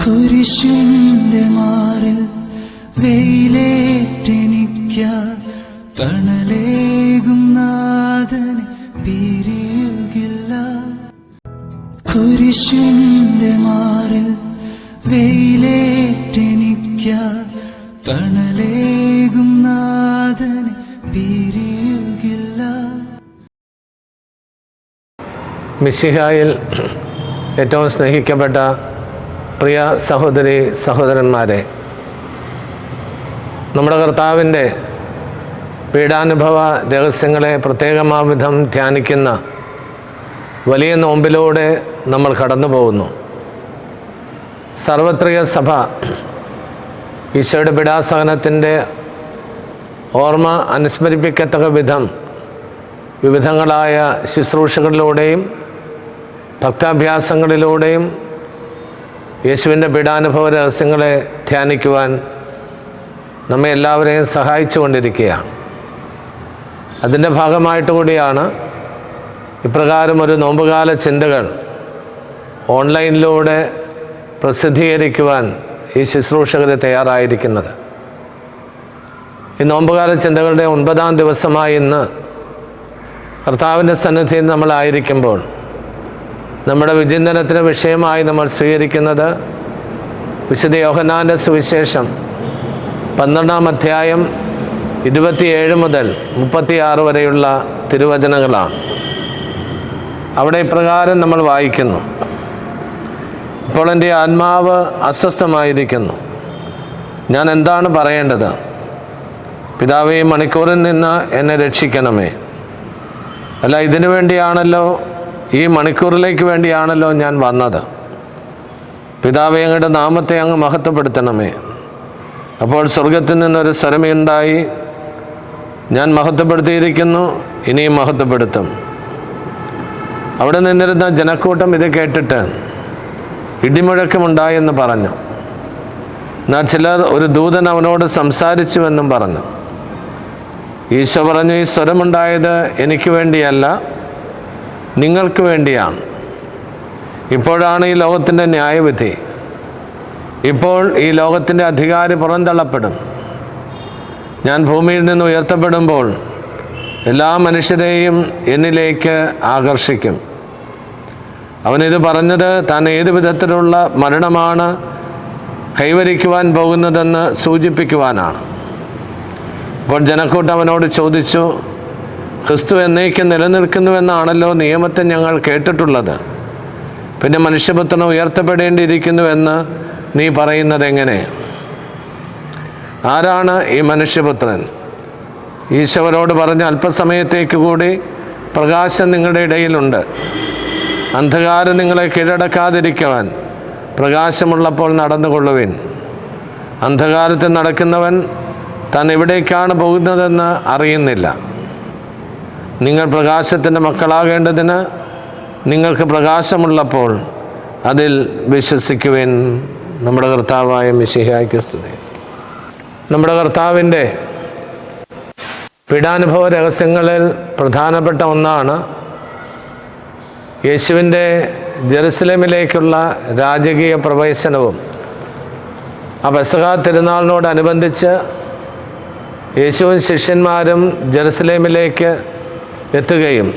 കുരിശിന്റെ മാറിൽ വെയിലേറ്റെനിക്ക തണലേകും നാഥനെ പിരിയുകില്ല. കുരിശിന്റെ മാറിൽ വെയിലേറ്റെനിക്ക തണലേകും നാഥനെ പിരിയുകില്ല. മിശിഹായിൽ ഏറ്റവും സ്നേഹിക്കപ്പെട്ട പ്രിയ സഹോദരി സഹോദരന്മാരെ, നമ്മുടെ കർത്താവിൻ്റെ പീഡാനുഭവ രഹസ്യങ്ങളെ പ്രത്യേകമാവിധം ധ്യാനിക്കുന്ന വലിയ നോമ്പിലൂടെ നമ്മൾ കടന്നു പോകുന്നു. സർവത്രിക സഭ ഈശോയുടെ പീഡാസഹനത്തിൻ്റെ ഓർമ്മ അനുസ്മരിപ്പിക്കത്തക്ക വിധം വിവിധങ്ങളായ ശുശ്രൂഷകളിലൂടെയും ഭക്താഭ്യാസങ്ങളിലൂടെയും യേശുവിൻ്റെ പീഡാനുഭവ രഹസ്യങ്ങളെ ധ്യാനിക്കുവാൻ നമ്മെ എല്ലാവരെയും സഹായിച്ചു കൊണ്ടിരിക്കുകയാണ്. അതിൻ്റെ ഭാഗമായിട്ട് കൂടിയാണ് ഇപ്രകാരം ഒരു നോമ്പുകാല ചിന്തകൾ ഓൺലൈനിലൂടെ പ്രസിദ്ധീകരിക്കുവാൻ ഈ ശുശ്രൂഷകർ തയ്യാറായിരിക്കുന്നത്. ഈ നോമ്പുകാല ചിന്തകളുടെ 9-ാം ദിവസമായി ഇന്ന് കർത്താവിൻ്റെ സന്നിധിയിൽ നമ്മളായിരിക്കുമ്പോൾ നമ്മുടെ വിചിന്തനത്തിന് വിഷയമായി നമ്മൾ സ്വീകരിക്കുന്നത് വിശുദ്ധ യോഹന്നാൻ്റെ സുവിശേഷം 12-ാം അധ്യായം 27 മുതൽ 36 വരെയുള്ള തിരുവചനങ്ങളാണ്. അവിടെ ഇപ്രകാരം നമ്മൾ വായിക്കുന്നു: ഇപ്പോൾ എൻ്റെ ആത്മാവ് അസ്വസ്ഥമായിരിക്കുന്നു. ഞാൻ എന്താണ് പറയേണ്ടത്? പിതാവേ, ഈ മണിക്കൂറിൽ നിന്ന് എന്നെ രക്ഷിക്കണമേ. അല്ല, ഇതിനു വേണ്ടിയാണല്ലോ, ഈ മണിക്കൂറിലേക്ക് വേണ്ടിയാണല്ലോ ഞാൻ വന്നത്. പിതാവേ, അങ്ങയുടെ നാമത്തെ അങ്ങ് മഹത്വപ്പെടുത്തണമേ. അപ്പോൾ സ്വർഗത്തിൽ നിന്നൊരു സ്വരമുണ്ടായി: ഞാൻ മഹത്വപ്പെടുത്തിയിരിക്കുന്നു, ഇനിയും മഹത്വപ്പെടുത്തും. അവിടെ നിന്നിരുന്ന ജനക്കൂട്ടം ഇത് കേട്ടിട്ട് ഇടിമുഴക്കമുണ്ടായെന്ന് പറഞ്ഞു. എന്നാൽ ചിലർ ഒരു ദൂതൻ അവനോട് സംസാരിച്ചുവെന്നും പറഞ്ഞു. ഈശോ പറഞ്ഞു: ഈ സ്വരമുണ്ടായത് എനിക്ക് വേണ്ടിയല്ല, നിങ്ങൾക്ക് വേണ്ടിയാണ്. ഇപ്പോഴാണ് ഈ ലോകത്തിൻ്റെ ന്യായവിധി. ഇപ്പോൾ ഈ ലോകത്തിൻ്റെ അധികാരി പുറന്തള്ളപ്പെടും. ഞാൻ ഭൂമിയിൽ നിന്ന് ഉയർത്തപ്പെടുമ്പോൾ എല്ലാ മനുഷ്യരെയും എന്നിലേക്ക് ആകർഷിക്കും. അവനിത് പറഞ്ഞത് താൻ ഏതു വിധത്തിലുള്ള മരണമാണ് കൈവരിക്കുവാൻ പോകുന്നതെന്ന് സൂചിപ്പിക്കുവാനാണ്. അപ്പോൾ ജനക്കൂട്ടം അവനോട് ചോദിച്ചു: ക്രിസ്തു എന്നേക്കും നിലനിൽക്കുന്നുവെന്നാണല്ലോ നിയമത്തെ ഞങ്ങൾ കേട്ടിട്ടുള്ളത്. പിന്നെ മനുഷ്യപുത്രൻ ഉയർത്തപ്പെടേണ്ടിയിരിക്കുന്നുവെന്ന് നീ പറയുന്നത് എങ്ങനെ? ആരാണ് ഈ മനുഷ്യപുത്രൻ? ഈശോവരോട് പറഞ്ഞ: അല്പസമയത്തേക്ക് കൂടി പ്രകാശം നിങ്ങളുടെ ഇടയിലുണ്ട്. അന്ധകാരം നിങ്ങളെ കീഴടക്കാതിരിക്കുവാൻ പ്രകാശമുള്ളപ്പോൾ നടന്നുകൊള്ളുവിൻ. അന്ധകാരത്തിൽ നടക്കുന്നവൻ താൻ എവിടേക്കാണ് പോകുന്നതെന്ന് അറിയുന്നില്ല. നിങ്ങൾ പ്രകാശത്തിൻ്റെ മക്കളാകേണ്ടതിന് നിങ്ങൾക്ക് പ്രകാശമുള്ളപ്പോൾ അതിൽ വിശ്വസിക്കുവിൻ. നമ്മുടെ കർത്താവായ മിശിഹായ്ക്ക് സ്തുതി. നമ്മുടെ കർത്താവിൻ്റെ പീഡാനുഭവ രഹസ്യങ്ങളിൽ പ്രധാനപ്പെട്ട ഒന്നാണ് യേശുവിൻ്റെ ജെറുസലേമിലേക്കുള്ള രാജകീയ പ്രവേശനവും. ആ പെസഹ തിരുനാളിനോടനുബന്ധിച്ച് യേശുവും ശിഷ്യന്മാരും ജെറുസലേമിലേക്ക് എത്തുകയും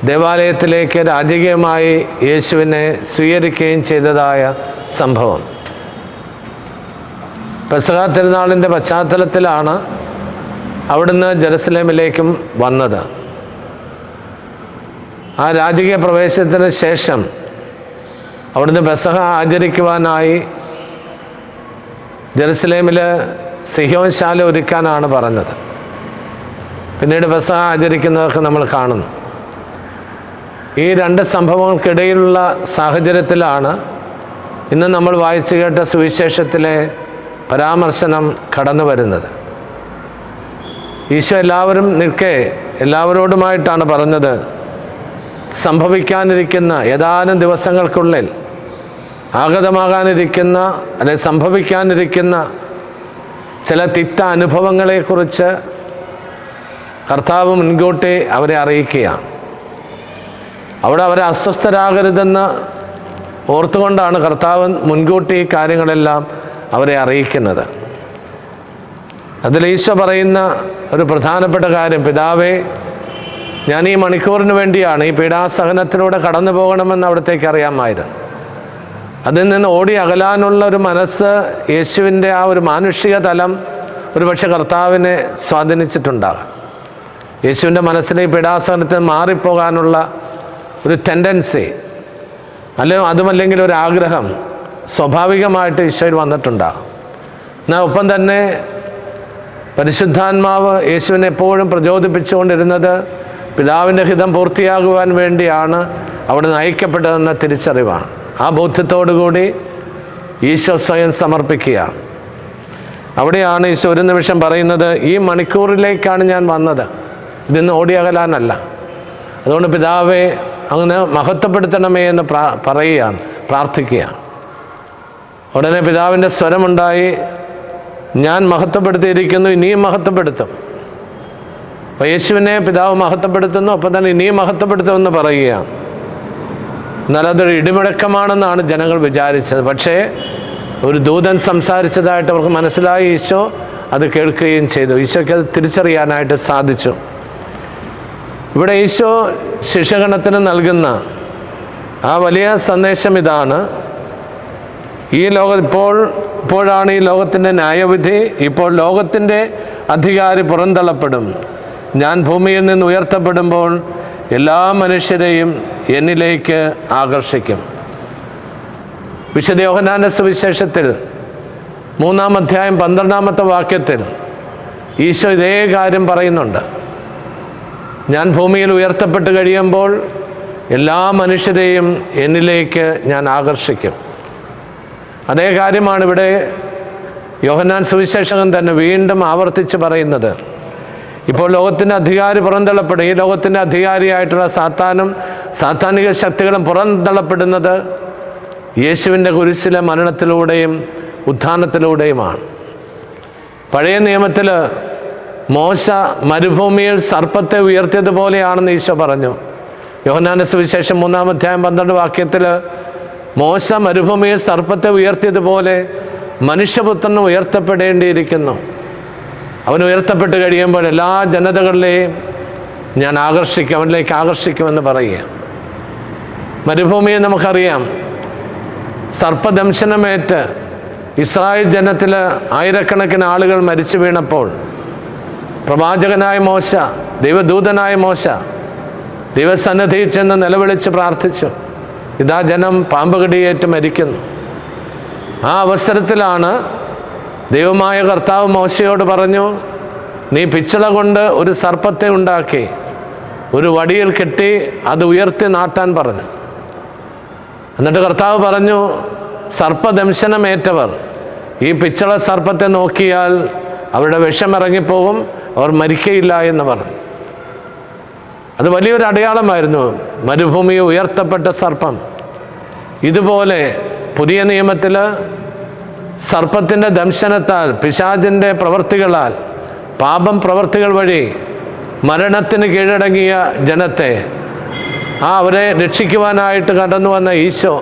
ദേവാലയത്തിലേക്ക് രാജകീയമായി യേശുവിനെ സ്വീകരിക്കുകയും ചെയ്തതായ സംഭവം. പെസഹ തിരുനാളിൻ്റെ പശ്ചാത്തലത്തിലാണ് അവിടുന്ന് ജെറുസലേമിലേക്കും വന്നത്. ആ രാജകീയ പ്രവേശനത്തിന് ശേഷം അവിടുന്ന് പെസഹ ആചരിക്കുവാനായി ജെറുസലേമിൽ സിഹ്യോൻ ശാല ഒരുക്കാനാണ് പറഞ്ഞത്. പിന്നീട് പെസഹ ആചരിക്കുന്നതൊക്കെ നമ്മൾ കാണുന്നു. ഈ രണ്ട് സംഭവങ്ങൾക്കിടയിലുള്ള സാഹചര്യത്തിലാണ് ഇന്ന് നമ്മൾ വായിച്ചു കേട്ട സുവിശേഷത്തിലെ പരാമർശനം കടന്നു വരുന്നത്. ഈശോ എല്ലാവരും നിൽക്കെ എല്ലാവരോടുമായിട്ടാണ് പറഞ്ഞത്: സംഭവിക്കാനിരിക്കുന്ന ഏതാനും ദിവസങ്ങൾക്കുള്ളിൽ ആഗതമാകാനിരിക്കുന്ന അല്ലെങ്കിൽ സംഭവിക്കാനിരിക്കുന്ന ചില തിക്ത അനുഭവങ്ങളെക്കുറിച്ച് കർത്താവ് മുൻകൂട്ടി അവരെ അറിയിക്കുകയാണ്. അവിടെ അവരെ അസ്വസ്ഥരാകരുതെന്ന് ഓർത്തുകൊണ്ടാണ് കർത്താവ് മുൻകൂട്ടി ഈ കാര്യങ്ങളെല്ലാം അവരെ അറിയിക്കുന്നത്. അതിൽ ഈശോ പറയുന്ന ഒരു പ്രധാനപ്പെട്ട കാര്യം, പിതാവേ, ഞാൻ ഈ മണിക്കൂറിന് വേണ്ടിയാണ്, ഈ പീഡാസഹനത്തിലൂടെ കടന്നു പോകണമെന്ന് അവിടത്തേക്ക് അറിയാമായിരുന്നു. അതിൽ നിന്ന് ഓടി അകലാനുള്ള ഒരു മനസ്സ്, യേശുവിൻ്റെ ആ ഒരു മാനുഷിക തലം ഒരുപക്ഷെ കർത്താവിനെ സ്വാധീനിച്ചിട്ടുണ്ടാകാം. യേശുവിൻ്റെ മനസ്സിലെ ഈ പീഡാസഹനത്തിൽ മാറിപ്പോകാനുള്ള ഒരു ടെൻഡൻസി, അതുമല്ലെങ്കിൽ ഒരു ആഗ്രഹം സ്വാഭാവികമായിട്ട് ഈശോയിൽ വന്നിട്ടുണ്ടാകും. എന്നാൽ ഒപ്പം തന്നെ പരിശുദ്ധാത്മാവ് യേശുവിനെ എപ്പോഴും പ്രചോദിപ്പിച്ചുകൊണ്ടിരുന്നത് പിതാവിൻ്റെ ഹിതം പൂർത്തിയാകുവാൻ വേണ്ടിയാണ് അവിടെ നയിക്കപ്പെട്ടതെന്ന തിരിച്ചറിവാണ്. ആ ബോധ്യത്തോടുകൂടി ഈശോ സ്വയം സമർപ്പിക്കുകയാണ്. അവിടെയാണ് ഈശോ ഒരു നിമിഷം പറയുന്നത്, ഈ മണിക്കൂറിലേക്കാണ് ഞാൻ വന്നത്, ഇതിന്ന് ഓടിയകലാനല്ല. അതുകൊണ്ട് പിതാവെ അങ്ങനെ മഹത്വപ്പെടുത്തണമേ എന്ന് പറയുകയാണ്, പ്രാർത്ഥിക്കുകയാണ്. ഉടനെ പിതാവിൻ്റെ സ്വരമുണ്ടായി, ഞാൻ മഹത്വപ്പെടുത്തിയിരിക്കുന്നു, ഇനിയും മഹത്വപ്പെടുത്തും. അപ്പോൾ യേശുവിനെ പിതാവ് മഹത്വപ്പെടുത്തുന്നു, അപ്പം തന്നെ ഇനിയും മഹത്വപ്പെടുത്തുമെന്ന് പറയുകയാണ്. എന്നാൽ അതൊരു ഇടിമുഴക്കമാണെന്നാണ് ജനങ്ങൾ വിചാരിച്ചത്. പക്ഷേ ഒരു ദൂതൻ സംസാരിച്ചതായിട്ട് അവർക്ക് മനസ്സിലായി. ഈശോ അത് കേൾക്കുകയും ചെയ്തു. ഈശോയ്ക്ക് അത് തിരിച്ചറിയാനായിട്ട് സാധിച്ചു. ഇവിടെ ഈശോ ശിഷ്യഗണത്തിന് നൽകുന്ന ആ വലിയ സന്ദേശം ഇതാണ്: ഈ ഇപ്പോഴാണ് ഈ ലോകത്തിൻ്റെ ന്യായവിധി. ഇപ്പോൾ ലോകത്തിൻ്റെ അധികാരി പുറന്തള്ളപ്പെടും. ഞാൻ ഭൂമിയിൽ നിന്ന് ഉയർത്തപ്പെടുമ്പോൾ എല്ലാ മനുഷ്യരെയും എന്നിലേക്ക് ആകർഷിക്കും. വിശുദ്ധ യോഹന്നാന്റെ സുവിശേഷത്തിൽ 3-ാം അധ്യായം 12-ാമത്തെ വാക്യത്തിൽ ഈശോ ഇതേ കാര്യം പറയുന്നുണ്ട്. ഞാൻ ഭൂമിയിൽ ഉയർത്തപ്പെട്ട് കഴിയുമ്പോൾ എല്ലാ മനുഷ്യരെയും എന്നിലേക്ക് ഞാൻ ആകർഷിക്കും. അതേ കാര്യമാണ് ഇവിടെ യോഹന്നാൻ സുവിശേഷകൻ തന്നെ വീണ്ടും ആവർത്തിച്ച് പറയുന്നത്. ഇപ്പോൾ ലോകത്തിൻ്റെ അധികാരി പുറന്തള്ളപ്പെടും. ഈ ലോകത്തിൻ്റെ അധികാരിയായിട്ടുള്ള സാത്താനും സാത്താനിക ശക്തികളും പുറന്തള്ളപ്പെടുന്നത് യേശുവിൻ്റെ കുരിശിലെ മരണത്തിലൂടെയും ഉത്ഥാനത്തിലൂടെയുമാണ്. പഴയ നിയമത്തിൽ മോശ മരുഭൂമിയിൽ സർപ്പത്തെ ഉയർത്തിയതുപോലെയാണെന്ന് ഈശോ പറഞ്ഞു. യോഹന്നാന്റെ സുവിശേഷം 3-ാം അധ്യായം 12 വാക്യത്തിൽ മോശ മരുഭൂമിയിൽ സർപ്പത്തെ ഉയർത്തിയതുപോലെ മനുഷ്യപുത്രന് ഉയർത്തപ്പെടേണ്ടിയിരിക്കുന്നു. അവൻ ഉയർത്തപ്പെട്ട് കഴിയുമ്പോൾ എല്ലാ ജനതകളിലെയും ഞാൻ അവനിലേക്ക് ആകർഷിക്കുമെന്ന് പറയുക. മരുഭൂമിയെ നമുക്കറിയാം, സർപ്പദംശനമേറ്റ് ഇസ്രായേൽ ജനത്തിൽ ആയിരക്കണക്കിന് ആളുകൾ മരിച്ചു വീണപ്പോൾ പ്രവാചകനായ മോശ, ദൈവദൂതനായ മോശ ദൈവസന്നിധിയിൽ ചെന്ന് നിലവിളിച്ച് പ്രാർത്ഥിച്ചു. ഇതാ ജനം പാമ്പ് കടിയേറ്റ് മരിക്കുന്നു. ആ അവസരത്തിലാണ് ദൈവമായ കർത്താവ് മോശയോട് പറഞ്ഞു, നീ പിച്ചള കൊണ്ട് ഒരു സർപ്പത്തെ ഉണ്ടാക്കി ഒരു വടിയിൽ കെട്ടി അത് ഉയർത്തി നാട്ടാൻ പറഞ്ഞു. എന്നിട്ട് കർത്താവ് പറഞ്ഞു, സർപ്പദംശനമേറ്റവർ ഈ പിച്ചള സർപ്പത്തെ നോക്കിയാൽ അവരുടെ വിഷമിറങ്ങിപ്പോകും, അവർ മരിക്കയില്ല എന്ന് പറഞ്ഞു. അത് വലിയൊരു അടയാളമായിരുന്നു, മരുഭൂമിയിൽ ഉയർത്തപ്പെട്ട സർപ്പം. ഇതുപോലെ പുതിയ നിയമത്തിൽ സർപ്പത്തിൻ്റെ ദംശനത്താൽ, പിശാചിൻ്റെ പ്രവൃത്തികളാൽ, പ്രവൃത്തികൾ വഴി മരണത്തിന് കീഴടങ്ങിയ ജനത്തെ അവരെ രക്ഷിക്കുവാനായിട്ട് കടന്നു വന്ന ഈശോ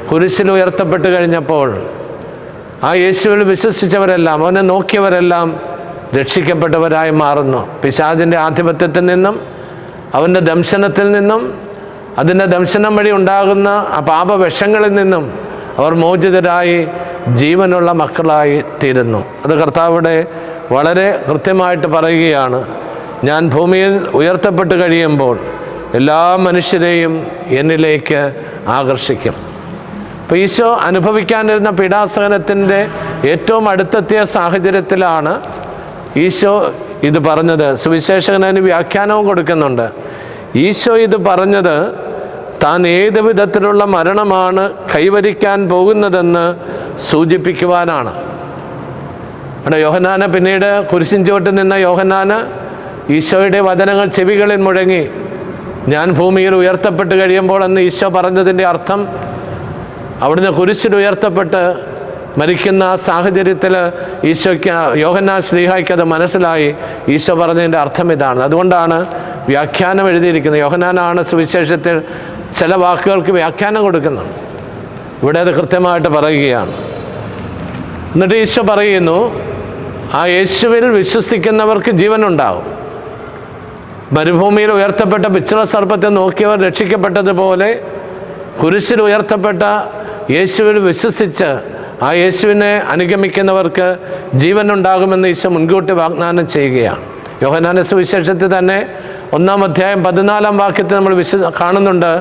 കുരിശിൽ ഉയർത്തപ്പെട്ട് കഴിഞ്ഞപ്പോൾ ആ യേശുവിൽ വിശ്വസിച്ചവരെല്ലാം, അവനെ നോക്കിയവരെല്ലാം രക്ഷിക്കപ്പെട്ടവരായി മാറുന്നു. പിശാചിൻ്റെ ആധിപത്യത്തിൽ നിന്നും അവൻ്റെ ദംശനത്തിൽ നിന്നും അതിൻ്റെ ദംശനം വഴി ഉണ്ടാകുന്ന ആ പാപവിഷങ്ങളിൽ നിന്നും അവർ മോചിതരായി ജീവനുള്ള മക്കളായി തീരുന്നു. അത് കർത്താവിടെ വളരെ കൃത്യമായിട്ട് പറയുകയാണ്, ഞാൻ ഭൂമിയിൽ ഉയർത്തപ്പെട്ട് കഴിയുമ്പോൾ എല്ലാ മനുഷ്യരെയും എന്നിലേക്ക് ആകർഷിക്കും. അപ്പോൾ ഈശോ അനുഭവിക്കാനിരുന്ന പീഡാസഹനത്തിൻ്റെ ഏറ്റവും അടുത്തെത്തിയ സാഹചര്യത്തിലാണ് ഈശോ ഇത് പറഞ്ഞത്. സുവിശേഷകൻ അതിന് വ്യാഖ്യാനവും കൊടുക്കുന്നുണ്ട്. ഈശോ ഇത് പറഞ്ഞത് താൻ ഏത് വിധത്തിലുള്ള മരണമാണ് കൈവരിക്കാൻ പോകുന്നതെന്ന് സൂചിപ്പിക്കുവാനാണ്. അവിടെ യോഹന്നാന് പിന്നീട് കുരിശിൻ ചുവട്ടിൽ നിന്ന യോഹന്നാന് ഈശോയുടെ വചനങ്ങൾ ചെവികളിൽ മുഴങ്ങി. ഞാൻ ഭൂമിയിൽ ഉയർത്തപ്പെട്ട് കഴിയുമ്പോൾ എന്ന് ഈശോ പറഞ്ഞതിൻ്റെ അർത്ഥം, അവിടുന്ന് കുരിശിൽ ഉയർത്തപ്പെട്ട് മരിക്കുന്ന സാഹചര്യത്തിൽ യോഹന്നാൻ ശ്ലീഹായ്ക്ക് അത് മനസ്സിലായി. ഈശോ പറഞ്ഞതിൻ്റെ അർത്ഥം ഇതാണ്. അതുകൊണ്ടാണ് വ്യാഖ്യാനം എഴുതിയിരിക്കുന്നത്. യോഹന്നാനാണ് സുവിശേഷത്തിൽ ചില വാക്കുകൾക്ക് വ്യാഖ്യാനം കൊടുക്കുന്നത്. ഇവിടെ അത് കൃത്യമായിട്ട് പറയുകയാണ്. എന്നിട്ട് ഈശോ പറയുന്നു, ആ യേശുവിൽ വിശ്വസിക്കുന്നവർക്ക് ജീവനുണ്ടാകും. മരുഭൂമിയിൽ ഉയർത്തപ്പെട്ട പിച്ചള സർപ്പത്തെ നോക്കിയവർ രക്ഷിക്കപ്പെട്ടതുപോലെ കുരിശിൽ ഉയർത്തപ്പെട്ട യേശുവിൽ വിശ്വസിച്ച് ആ യേശുവിനെ അനുഗമിക്കുന്നവർക്ക് ജീവനുണ്ടാകുമെന്ന് ഈശോ മുൻകൂട്ടി വാഗ്ദാനം ചെയ്യുകയാണ്. യോഹന്നാന്റെ സുവിശേഷത്തിൽ തന്നെ 1-ാം അധ്യായം 14-ാം വാക്യത്തിൽ നമ്മൾ കാണുന്നുണ്ട്.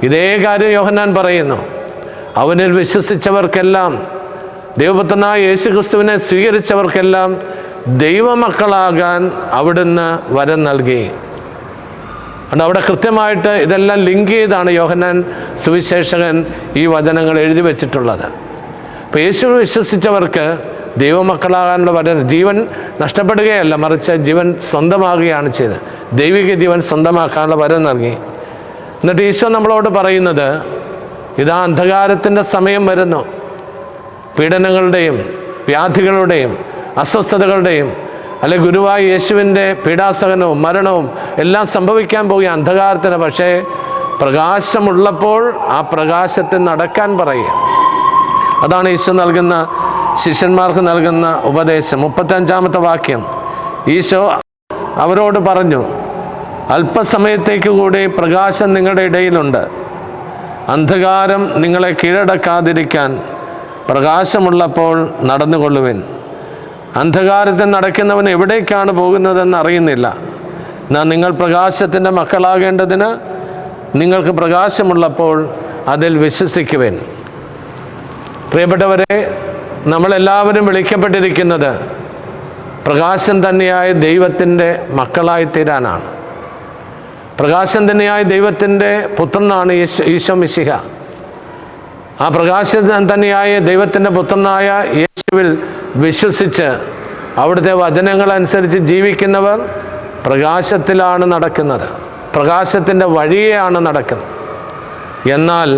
ഇതേ കാര്യം യോഹന്നാൻ പറയുന്നു. അവനിൽ വിശ്വസിച്ചവർക്കെല്ലാം, ദൈവപുത്രനായ യേശു ക്രിസ്തുവിനെ സ്വീകരിച്ചവർക്കെല്ലാം ദൈവമക്കളാകാൻ അവിടുന്ന് വരം നൽകി. അതുകൊണ്ട് അവിടെ കൃത്യമായിട്ട് ഇതെല്ലാം ലിങ്ക് ചെയ്താണ് യോഹന്നാൻ സുവിശേഷകൻ ഈ വചനങ്ങൾ എഴുതി വച്ചിട്ടുള്ളത്. അപ്പോൾ യേശു വിശ്വസിച്ചവർക്ക് ദൈവമക്കളാകാനുള്ള വരം, ജീവൻ നഷ്ടപ്പെടുകയല്ല, മറിച്ച് ജീവൻ സ്വന്തമാകുകയാണ് ചെയ്തത്. ദൈവിക ജീവൻ സ്വന്തമാക്കാനുള്ള വരം നൽകി. എന്നിട്ട് ഈശോ നമ്മളോട് പറയുന്നത്, ഇതാ അന്ധകാരത്തിൻ്റെ സമയം വരുന്നു. പീഡനങ്ങളുടെയും വ്യാധികളുടെയും അസ്വസ്ഥതകളുടെയും അല്ലെ ഗുരുവായ യേശുവിൻ്റെ പീഡാസഹനവും മരണവും എല്ലാം സംഭവിക്കാൻ പോകുക അന്ധകാരത്തിന്. പക്ഷേ പ്രകാശമുള്ളപ്പോൾ ആ പ്രകാശത്തിൽ നടക്കാൻ പറയുക. അതാണ് ഈശോ നൽകുന്ന, ശിഷ്യന്മാർക്ക് നൽകുന്ന ഉപദേശം. 35-ാമത്തെ വാക്യം, ഈശോ അവരോട് പറഞ്ഞു, അല്പസമയത്തേക്ക് കൂടി പ്രകാശം നിങ്ങളുടെ ഇടയിലുണ്ട്. അന്ധകാരം നിങ്ങളെ കീഴടക്കാതിരിക്കാൻ പ്രകാശമുള്ളപ്പോൾ നടന്നുകൊള്ളുവിൻ. അന്ധകാരത്തിൽ നടക്കുന്നവൻ എവിടേക്കാണ് പോകുന്നതെന്ന് അറിയുന്നില്ല. എന്നാൽ നിങ്ങൾ പ്രകാശത്തിൻ്റെ മക്കളാകേണ്ടതിന് നിങ്ങൾക്ക് പ്രകാശമുള്ളപ്പോൾ അതിൽ വിശ്വസിക്കുവിൻ. പ്രിയപ്പെട്ടവരെ, നമ്മളെല്ലാവരും വിളിക്കപ്പെട്ടിരിക്കുന്നത് പ്രകാശം തന്നെയായ ദൈവത്തിൻ്റെ മക്കളായിത്തീരാനാണ്. പ്രകാശം തന്നെയായ ദൈവത്തിൻ്റെ പുത്രനാണ് ഈശോ മിശിഹ. ആ പ്രകാശം തന്നെയായ ദൈവത്തിൻ്റെ പുത്രനായ യേശുവിൽ വിശ്വസിച്ച് അവിടുത്തെ വചനങ്ങളനുസരിച്ച് ജീവിക്കുന്നവർ പ്രകാശത്തിലാണ് നടക്കുന്നത്, പ്രകാശത്തിൻ്റെ വഴിയെയാണ് നടക്കുന്നത്. എന്നാൽ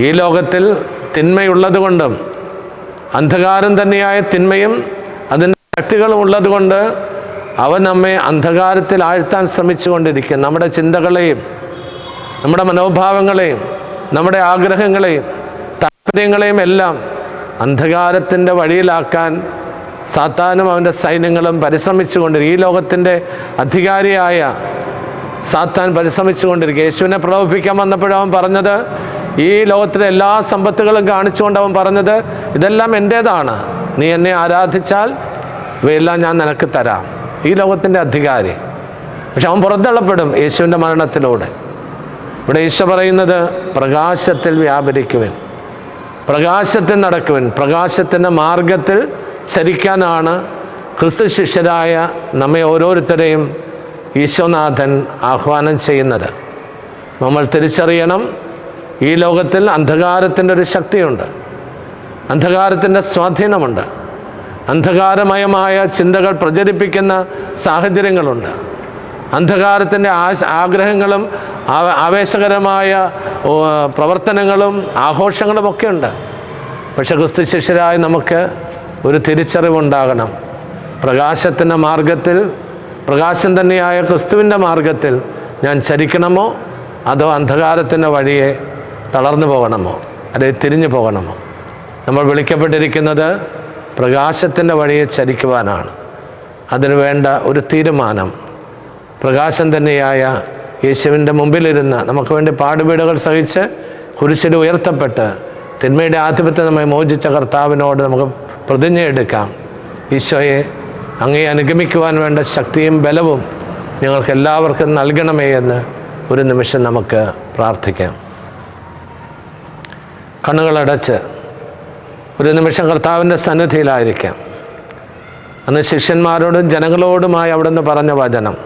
ഈ ലോകത്തിൽ തിന്മയുള്ളതുകൊണ്ടും അന്ധകാരം തന്നെയായ തിന്മയും അതിൻ്റെ ശക്തികളും ഉള്ളതുകൊണ്ട് അവ നമ്മെ അന്ധകാരത്തിൽ ആഴ്ത്താൻ ശ്രമിച്ചുകൊണ്ടിരിക്കും. നമ്മുടെ ചിന്തകളെയും നമ്മുടെ മനോഭാവങ്ങളെയും നമ്മുടെ ആഗ്രഹങ്ങളെയും താല്പര്യങ്ങളെയും എല്ലാം അന്ധകാരത്തിൻ്റെ വഴിയിലാക്കാൻ സാത്താനും അവൻ്റെ സൈന്യങ്ങളും പരിശ്രമിച്ചുകൊണ്ടിരിക്കും. ഈ ലോകത്തിൻ്റെ അധികാരിയായ സാത്താൻ പരിശ്രമിച്ചുകൊണ്ടിരിക്കുക. യേശുവിനെ പ്രലോഭിപ്പിക്കാൻ വന്നപ്പോഴും അവൻ പറഞ്ഞത്, ഈ ലോകത്തിലെ എല്ലാ സമ്പത്തുകളും കാണിച്ചുകൊണ്ട് അവൻ പറഞ്ഞത്, ഇതെല്ലാം എൻ്റേതാണ്, നീ എന്നെ ആരാധിച്ചാൽ ഇവയെല്ലാം ഞാൻ നിനക്ക് തരാം. ഈ ലോകത്തിൻ്റെ അധികാരി. പക്ഷെ അവൻ പുറന്തള്ളപ്പെടും യേശുവിൻ്റെ മരണത്തിലൂടെ. ഇവിടെ ഈശോ പറയുന്നത്, പ്രകാശത്തിൽ വ്യാപരിക്കുവിൻ, പ്രകാശത്തിൽ നടക്കുവിൻ, പ്രകാശത്തിൻ്റെ മാർഗത്തിൽ ചരിക്കാനാണ് ക്രിസ്തു ശിഷ്യരായ നമ്മെ ഓരോരുത്തരെയും ഈശോനാഥൻ ആഹ്വാനം ചെയ്യുന്നത്. നമ്മൾ തിരിച്ചറിയണം, ഈ ലോകത്തിൽ അന്ധകാരത്തിൻ്റെ ഒരു ശക്തിയുണ്ട്, അന്ധകാരത്തിൻ്റെ സ്വാധീനമുണ്ട്, അന്ധകാരമയമായ ചിന്തകൾ പ്രചരിപ്പിക്കുന്ന സാഹചര്യങ്ങളുണ്ട്, അന്ധകാരത്തിൻ്റെ ആഗ്രഹങ്ങളും ആവേശകരമായ പ്രവർത്തനങ്ങളും ആഘോഷങ്ങളും ഒക്കെ ഉണ്ട്. പക്ഷെ ക്രിസ്തു ശിഷ്യരായി നമുക്ക് ഒരു തിരിച്ചറിവുണ്ടാകണം. പ്രകാശത്തിൻ്റെ മാർഗത്തിൽ, പ്രകാശം തന്നെയായ ക്രിസ്തുവിൻ്റെ മാർഗത്തിൽ ഞാൻ ചരിക്കണമോ അതോ അന്ധകാരത്തിൻ്റെ വഴിയെ തളർന്നു പോകണമോ, അല്ലെങ്കിൽ തിരിഞ്ഞു പോകണമോ? നമ്മൾ വിളിക്കപ്പെട്ടിരിക്കുന്നത് പ്രകാശത്തിൻ്റെ വഴിയെ ചരിക്കുവാനാണ്. അതിനു വേണ്ട ഒരു തീരുമാനം പ്രകാശം തന്നെയായ യേശുവിൻ്റെ മുമ്പിലിരുന്ന് നമുക്ക് വേണ്ടി പാടുപീടുകൾ സഹിച്ച് കുരിശിൽ ഉയർത്തപ്പെട്ട് തിന്മയുടെ ആധിപത്യം നമ്മെ മോചിച്ച കർത്താവിനോട് നമുക്ക് പ്രതിജ്ഞയെടുക്കാം. ഈശോയെ, അങ്ങയെ അനുഗമിക്കുവാൻ വേണ്ട ശക്തിയും ബലവും ഞങ്ങൾക്ക് എല്ലാവർക്കും നൽകണമേ എന്ന് ഒരു നിമിഷം നമുക്ക് പ്രാർത്ഥിക്കാം. കണ്ണുകളടച്ച് ഒരു നിമിഷം കർത്താവിൻ്റെ സന്നിധിയിലായിരിക്കാം. അന്ന് ശിഷ്യന്മാരോടും ജനങ്ങളോടുമായി അവിടുന്ന് പറഞ്ഞ വചനം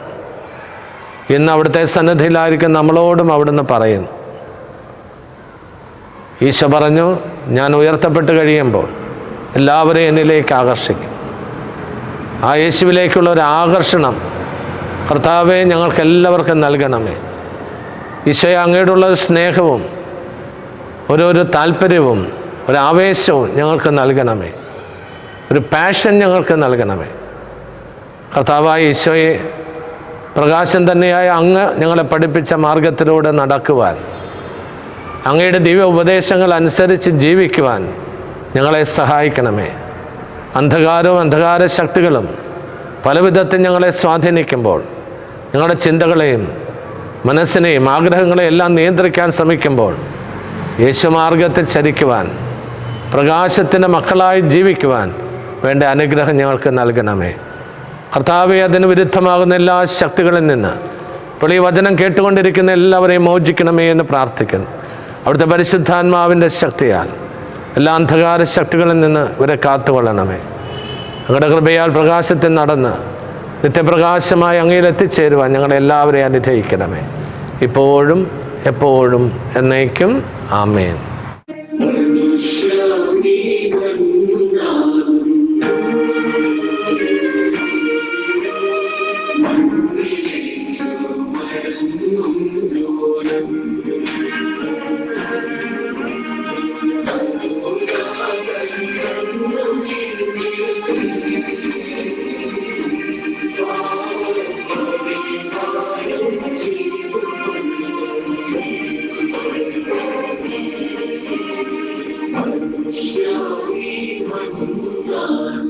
ഇന്ന് അവിടുത്തെ സന്നിധിയിലായിരിക്കും നമ്മളോടും അവിടുന്ന് പറയുന്നു. ഈശോ പറഞ്ഞു, ഞാൻ ഉയർത്തപ്പെട്ട് കഴിയുമ്പോൾ എല്ലാവരെയും എന്നിലേക്ക് ആകർഷിക്കും. ആ യേശുവിലേക്കുള്ള ഒരു ആകർഷണം കർത്താവെ ഞങ്ങൾക്കെല്ലാവർക്കും നൽകണമേ. ഈശോയെ, അങ്ങയോടുള്ള ഒരു സ്നേഹവും ഒരു താല്പര്യവും ഒരു ആവേശവും ഞങ്ങൾക്ക് നൽകണമേ. ഒരു പാഷൻ ഞങ്ങൾക്ക് നൽകണമേ. കർത്താവായ ഈശോയെ, പ്രകാശം തന്നെയായ അങ്ങ് ഞങ്ങളെ പഠിപ്പിച്ച മാർഗത്തിലൂടെ നടക്കുവാൻ അങ്ങയുടെ ദിവ്യ ഉപദേശങ്ങൾ അനുസരിച്ച് ജീവിക്കുവാൻ ഞങ്ങളെ സഹായിക്കണമേ. അന്ധകാരവും അന്ധകാര ശക്തികളും പലവിധത്തിൽ ഞങ്ങളെ സ്വാധീനിക്കുമ്പോൾ, ഞങ്ങളുടെ ചിന്തകളെയും മനസ്സിനെയും ആഗ്രഹങ്ങളെയും എല്ലാം നിയന്ത്രിക്കാൻ ശ്രമിക്കുമ്പോൾ, യേശുമാർഗത്തിൽ ചരിക്കുവാൻ, പ്രകാശത്തിൻ്റെ മക്കളായി ജീവിക്കുവാൻ വേണ്ട അനുഗ്രഹം ഞങ്ങൾക്ക് നൽകണമേ. കർത്താവെ, അതിന് വിരുദ്ധമാകുന്ന എല്ലാ ശക്തികളിൽ നിന്ന് ഇപ്പോൾ ഈ വചനം കേട്ടുകൊണ്ടിരിക്കുന്ന എല്ലാവരെയും മോചിക്കണമേ എന്ന് പ്രാർത്ഥിക്കുന്നു. അവിടുത്തെ പരിശുദ്ധാത്മാവിൻ്റെ ശക്തിയാൽ എല്ലാ അന്ധകാര ശക്തികളിൽ നിന്ന് ഇവരെ കാത്തുകൊള്ളണമേ. അങ്ങയുടെ കൃപയാൽ പ്രകാശത്തിൽ നടന്ന് നിത്യപ്രകാശമായി അങ്ങയിൽ എത്തിച്ചേരുവാൻ ഞങ്ങളെല്ലാവരെയും അനുഗ്രഹിക്കണമേ, ഇപ്പോഴും എപ്പോഴും എന്നേക്കും. ആമേൻ. Show me